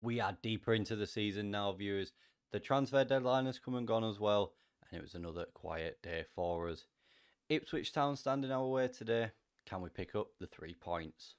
We are deeper into the season now, viewers. The transfer deadline has come and gone as well, and it was another quiet day for us. Ipswich Town standing our way today. Can we pick up the 3 points?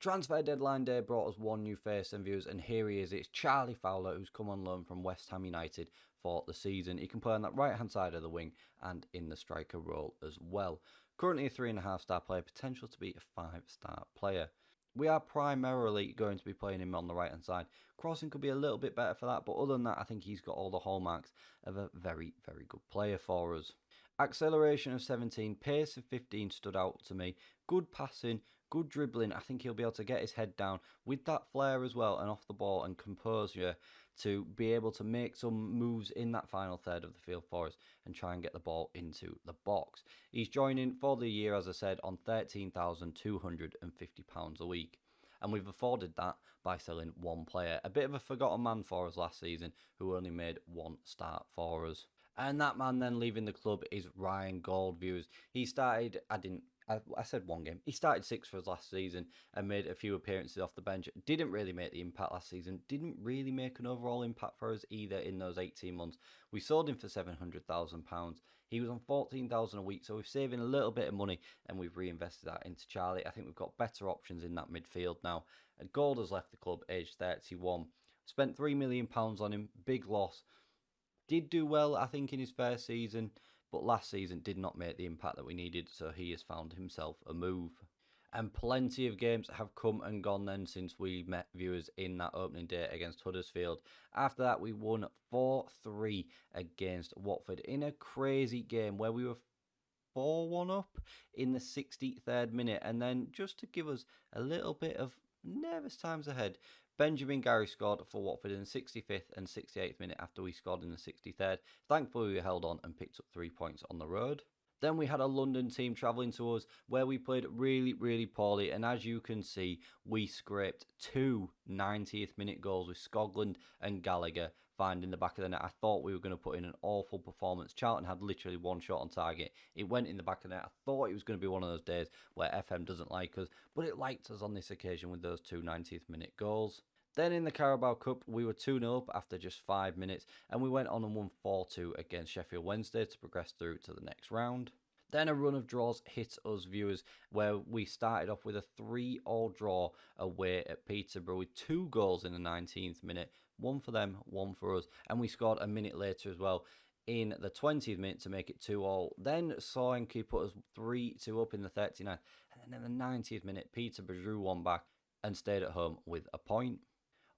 Transfer deadline day brought us one new face and views, and here he is. It's Charlie Fowler, who's come on loan from West Ham United for the season. He can play on that right hand side of the wing and in the striker role as well. Currently a 3.5-star player, potential to be a 5-star player. We are primarily going to be playing him on the right hand side. Crossing could be a little bit better for that, but other than that, I think he's got all the hallmarks of a very, very good player for us. Acceleration of 17, pace of 15 stood out to me. Good passing, good dribbling. I think he'll be able to get his head down with that flair as well and off the ball and composure to be able to make some moves in that final third of the field for us and try and get the ball into the box. He's joining for the year, as I said, on £13,250 a week. And we've afforded that by selling one player. A bit of a forgotten man for us last season who only made one start for us. And that man then leaving the club is Ryan Gold, viewers. He started, I said one game. He started 6 for us last season and made a few appearances off the bench. Didn't really make the impact last season. Didn't really make an overall impact for us either in those 18 months. We sold him for £700,000. He was on £14,000 a week, so we're saving a little bit of money and we've reinvested that into Charlie. I think we've got better options in that midfield now. Gold has left the club aged 31. Spent £3 million on him. Big loss. Did do well, I think, in his first season, but last season did not make the impact that we needed, so he has found himself a move. And plenty of games have come and gone then since we met, viewers, in that opening day against Huddersfield. After that, we won 4-3 against Watford in a crazy game where we were 4-1 up in the 63rd minute. And then just to give us a little bit of nervous times ahead, Benjamin Gary scored for Watford in the 65th and 68th minute after we scored in the 63rd. Thankfully, we held on and picked up 3 points on the road. Then we had a London team travelling to us where we played really, really poorly. And as you can see, we scraped 2 90th minute goals with Scotland and Gallagher finding the back of the net. I thought we were going to put in an awful performance. Charlton had literally one shot on target. It went in the back of the net. I thought it was going to be one of those days where FM doesn't like us, but it liked us on this occasion with those 2 90th minute goals. Then in the Carabao Cup, we were 2-0 up after just 5 minutes, and we went on and won 4-2 against Sheffield Wednesday to progress through to the next round. Then a run of draws hit us, viewers, where we started off with a 3-3 draw away at Peterborough with 2 goals in the 19th minute. One for them, one for us. And we scored a minute later as well in the 20th minute to make it 2-2. Then Solanke put us 3-2 up in the 39th. And then in the 90th minute, Peterborough drew one back and stayed at home with a point.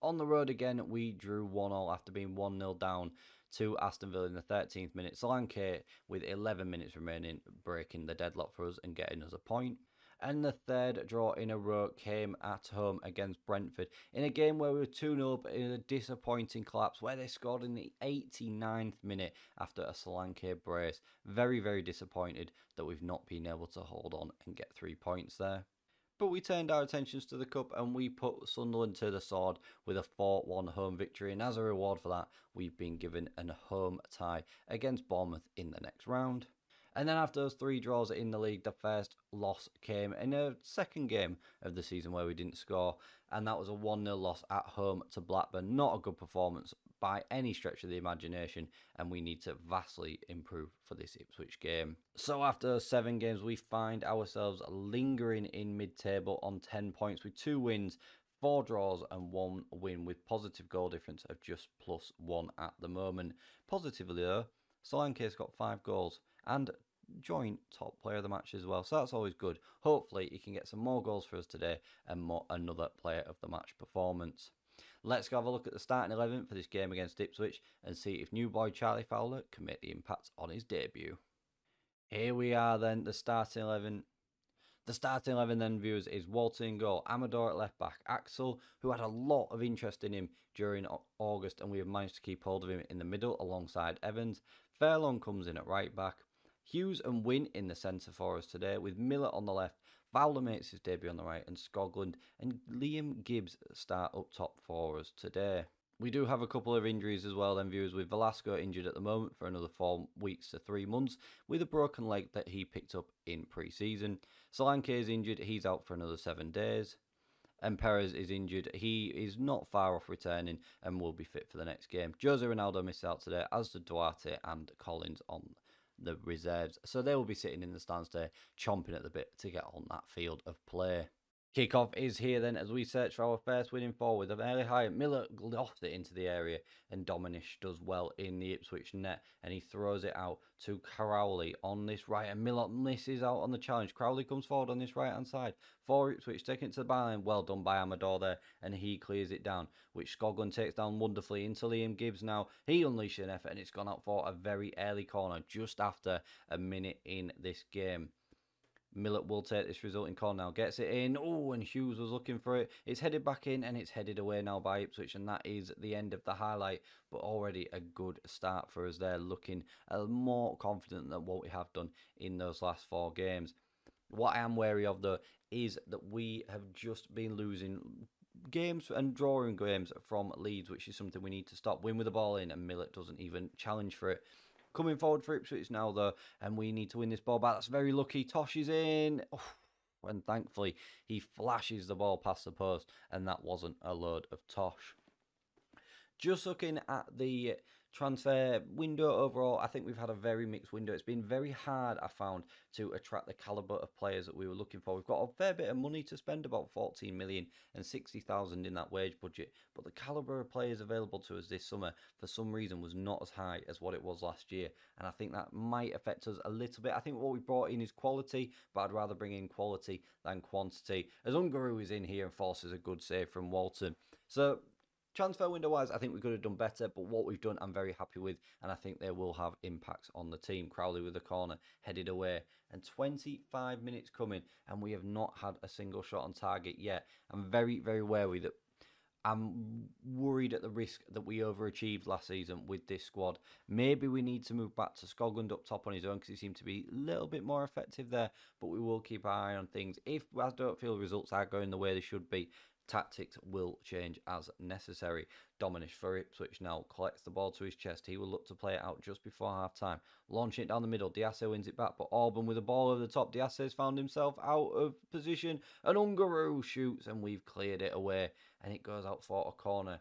On the road again, we drew 1-1 after being 1-0 down to Aston Villa in the 13th minute. Solanke, with 11 minutes remaining, breaking the deadlock for us and getting us a point. And the third draw in a row came at home against Brentford in a game where we were 2-0 up in a disappointing collapse where they scored in the 89th minute after a Solanke brace. Very, very disappointed that we've not been able to hold on and get 3 points there. But we turned our attentions to the Cup and we put Sunderland to the sword with a 4-1 home victory. And as a reward for that, we've been given a home tie against Bournemouth in the next round. And then after those 3 draws in the league, the first loss came in a second game of the season where we didn't score. And that was a 1-0 loss at home to Blackburn. Not a good performance by any stretch of the imagination, and we need to vastly improve for this Ipswich game. So after 7 games, we find ourselves lingering in mid-table on 10 points with 2 wins, 4 draws and 1 win with positive goal difference of just +1 at the moment. Positively though, Solanke's got 5 goals and joint top player of the match as well, so that's always good. Hopefully he can get some more goals for us today and another player of the match performance. Let's go have a look at the starting 11 for this game against Ipswich and see if new boy Charlie Fowler can make the impact on his debut. Here we are then, the starting 11. The starting 11 then, viewers, is Walton in goal, Amador at left back, Axel, who had a lot of interest in him during August and we have managed to keep hold of him in the middle alongside Evans. Fairlawn comes in at right back. Hughes and Wynn in the centre for us today with Miller on the left. Fowler makes his debut on the right and Scotland and Liam Gibbs start up top for us today. We do have a couple of injuries as well, then, viewers, with Velasco injured at the moment for another 4 weeks to 3 months with a broken leg that he picked up in pre season. Solanke is injured, he's out for another 7 days. And Perez is injured. He is not far off returning and will be fit for the next game. Jose Ronaldo missed out today, as did Duarte and Collins on the reserves. So they will be sitting in the stands today, chomping at the bit to get on that field of play. Kickoff is here then as we search for our first winning forward. Of early high, Miller lofts it into the area and Dominish does well in the Ipswich net and he throws it out to Crowley on this right and Miller misses out on the challenge. Crowley comes forward on this right hand side for Ipswich, taking it to the byline. Well done by Amador there and he clears it down, which Skoglund takes down wonderfully into Liam Gibbs now. He unleashed an effort and it's gone out for a very early corner just after a minute in this game. Millett will take this resulting corner now, gets it in, oh, and Hughes was looking for it, it's headed back in and it's headed away now by Ipswich and that is the end of the highlight, but already a good start for us there, looking more confident than what we have done in those last 4 games. What I am wary of though is that we have just been losing games and drawing games from Leeds, which is something we need to stop. Win with the ball in and Millett doesn't even challenge for it. Coming forward for Ipswich now, though, and we need to win this ball back. That's very lucky. Tosh is in. Oh, and thankfully, he flashes the ball past the post, and that wasn't a load of Tosh. Just looking at the transfer window overall, I think we've had a very mixed window. It's been very hard, I found, to attract the calibre of players that we were looking for. We've got a fair bit of money to spend, about 14 million and 60,000 in that wage budget, but the calibre of players available to us this summer, for some reason, was not as high as what it was last year, and I think that might affect us a little bit. I think what we brought in is quality, but I'd rather bring in quality than quantity, as Ungaru is in here and forces a good save from Walton. So transfer window wise, I think we could have done better, but what we've done I'm very happy with, and I think they will have impacts on the team. Crowley with the corner, headed away, and 25 minutes coming, and we have not had a single shot on target yet. I'm very, very wary that I'm worried at the risk that we overachieved last season with this squad. Maybe we need to move back to Skoglund up top on his own because he seemed to be a little bit more effective there, but we will keep our eye on things. If I don't feel results are going the way they should be, tactics will change as necessary. Dominish for Ipswich now collects the ball to his chest. He will look to play it out just before half time. Launching it down the middle. Diasse wins it back, but Auburn with the ball over the top. Diasse has found himself out of position. And Ungaru shoots, and we've cleared it away. And it goes out for a corner.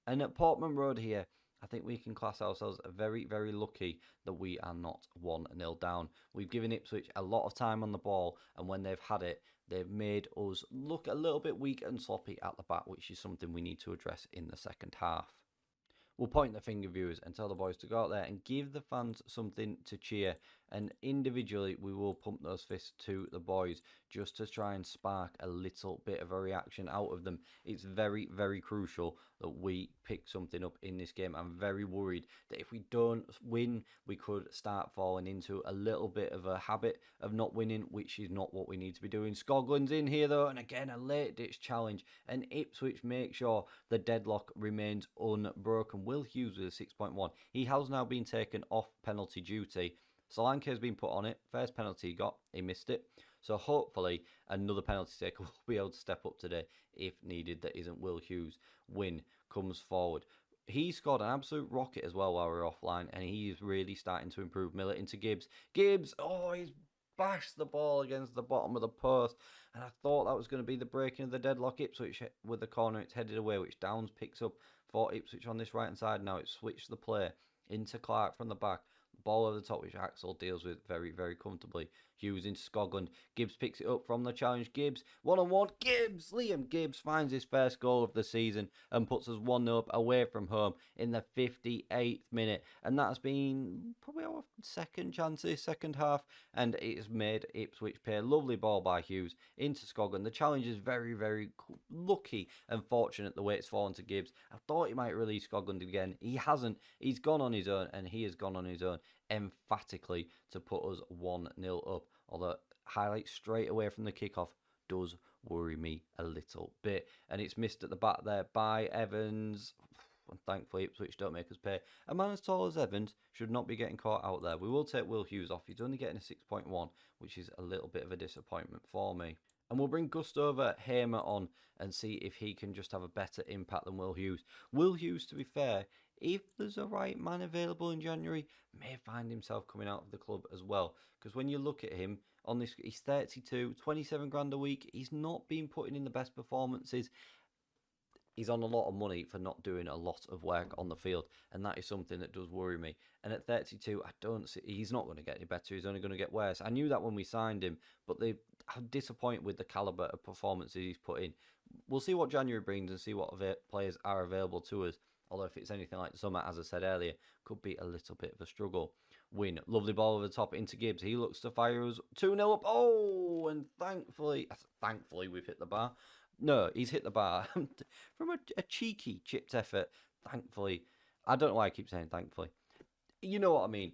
And at Portman Road here, I think we can class ourselves very, very lucky that we are not 1-0 down. We've given Ipswich a lot of time on the ball, and when they've had it, they've made us look a little bit weak and sloppy at the back, which is something we need to address in the second half. We'll point the finger, viewers, and tell the boys to go out there and give the fans something to cheer. And individually, we will pump those fists to the boys just to try and spark a little bit of a reaction out of them. It's very, very crucial that we pick something up in this game. I'm very worried that if we don't win, we could start falling into a little bit of a habit of not winning, which is not what we need to be doing. Skoglund's in here, though, and again, a late-ditch challenge. And Ipswich make sure the deadlock remains unbroken. Will Hughes with a 6.1. He has now been taken off penalty duty. Solanke has been put on it. First penalty he got, he missed it. So hopefully another penalty taker will be able to step up today if needed. That isn't Will Hughes. Win comes forward. He scored an absolute rocket as well while we were offline, and he's really starting to improve. Miller into Gibbs. Gibbs, oh, he's bashed the ball against the bottom of the post, and I thought that was going to be the breaking of the deadlock. Ipswich with the corner, it's headed away, which Downs picks up for Ipswich on this right hand side. Now it's switched the play into Clark from the back. Ball over the top, which Axel deals with very, very comfortably. Hughes into Skoglund. Gibbs picks it up from the challenge. Gibbs, 1-on-1. Gibbs! Liam Gibbs finds his first goal of the season and puts us 1-0 up away from home in the 58th minute. And that's been probably our second chance this second half. And it's made Ipswich pay. Lovely ball by Hughes into Skoglund. The challenge is very, very lucky and fortunate the way it's fallen to Gibbs. I thought he might release Skoglund again. He hasn't. He's gone on his own, and he has gone on his own emphatically to put us 1-0 up. Although highlight straight away from the kickoff does worry me a little bit. And it's missed at the back there by Evans. And thankfully Ipswich don't make us pay. A man as tall as Evans should not be getting caught out there. We will take Will Hughes off. He's only getting a 6.1, which is a little bit of a disappointment for me. And we'll bring Gustover Hamer on and see if he can just have a better impact than Will Hughes. Will Hughes, to be fair, if there's a right man available in January, may find himself coming out of the club as well. Because when you look at him, on this, he's 32, 27 grand a week. He's not been putting in the best performances. He's on a lot of money for not doing a lot of work on the field, and that is something that does worry me. And at 32, I don't see he's not going to get any better. He's only going to get worse. I knew that when we signed him, but I'm disappointed with the calibre of performances he's put in. We'll see what January brings and see what players are available to us. Although if it's anything like the summer, as I said earlier, could be a little bit of a struggle. Win. Lovely ball over the top into Gibbs. He looks to fire us 2-0 up. Oh, and thankfully we've hit the bar. No, he's hit the bar from a cheeky chipped effort. Thankfully. I don't know why I keep saying thankfully. You know what I mean.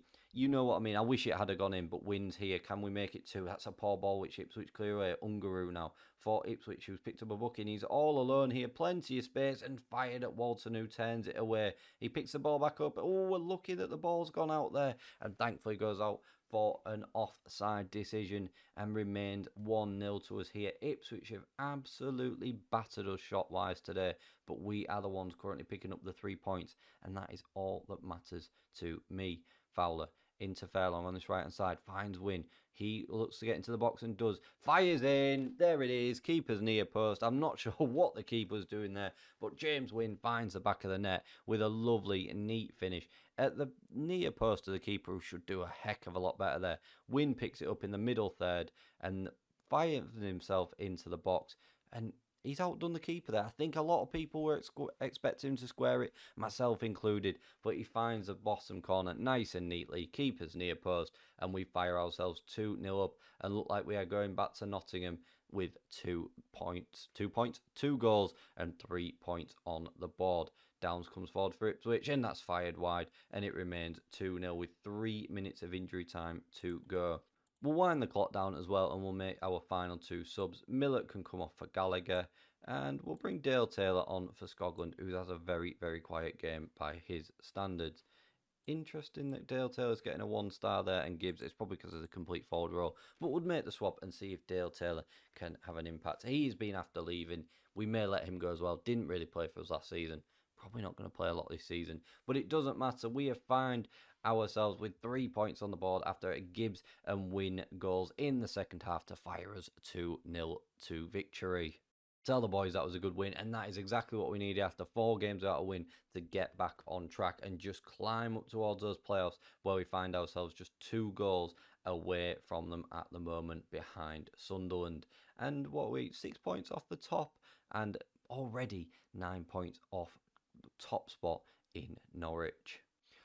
I wish it had gone in, but wins here. Can we make it 2? That's a poor ball which Ipswich clear away. Ungaroo now for Ipswich, who's picked up a booking. He's all alone here. Plenty of space and fired at Walton, who turns it away. He picks the ball back up. Oh, we're lucky that the ball's gone out there. And thankfully goes out for an offside decision and remained 1-0 to us here. Ipswich have absolutely battered us shot-wise today, but we are the ones currently picking up the 3 points, and that is all that matters to me. Fowler into Fairlong on this right hand side, finds Win. He looks to get into the box and does. Fires in. There it is. Keeper's near post. I'm not sure what the keeper's doing there, but James Wynn finds the back of the net with a lovely, neat finish at the near post of the keeper, who should do a heck of a lot better there. Wynn picks it up in the middle third and fires himself into the box, and he's outdone the keeper there. I think a lot of people were expecting him to square it, myself included, but he finds the bottom corner nice and neatly, keeper's near post, and we fire ourselves 2-0 up and look like we are going back to Nottingham with 2 points, 2 goals and 3 points on the board. Downs comes forward for Ipswich, and that's fired wide, and it remains 2-0 with 3 minutes of injury time to go. We'll wind the clock down as well, and we'll make our final 2 subs. Millett can come off for Gallagher, and we'll bring Dale Taylor on for Scotland, who has a very, very quiet game by his standards. Interesting that Dale Taylor's getting a 1-star there, and Gibbs, it's probably because of the complete forward role, but we'll make the swap and see if Dale Taylor can have an impact. He's been after leaving. We may let him go as well. Didn't really play for us last season. Probably not going to play a lot this season, but it doesn't matter. We have found ourselves with 3 points on the board after a Gibbs and Win goals in the second half to fire us 2-0 to victory. Tell the boys that was a good win, and that is exactly what we needed after 4 games without a win to get back on track and just climb up towards those playoffs, where we find ourselves just 2 goals away from them at the moment, behind Sunderland. And 6 points off the top, and already 9 points off the top spot in Norwich.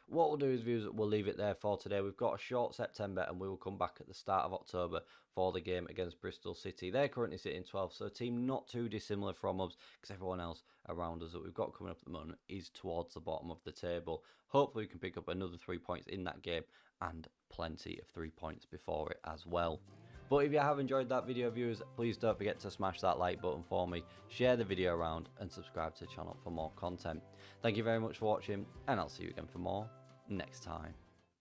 What we'll do is, viewers, we'll leave it there for today. We've got a short September, and we will come back at the start of October for the game against Bristol City. They're currently sitting 12th, so a team not too dissimilar from us, because everyone else around us that we've got coming up at the moment is towards the bottom of the table. Hopefully we can pick up another 3 points in that game, and plenty of 3 points before it as well. But if you have enjoyed that video, viewers, please don't forget to smash that like button for me, share the video around, and subscribe to the channel for more content. Thank you very much for watching, and I'll see you again for more next time.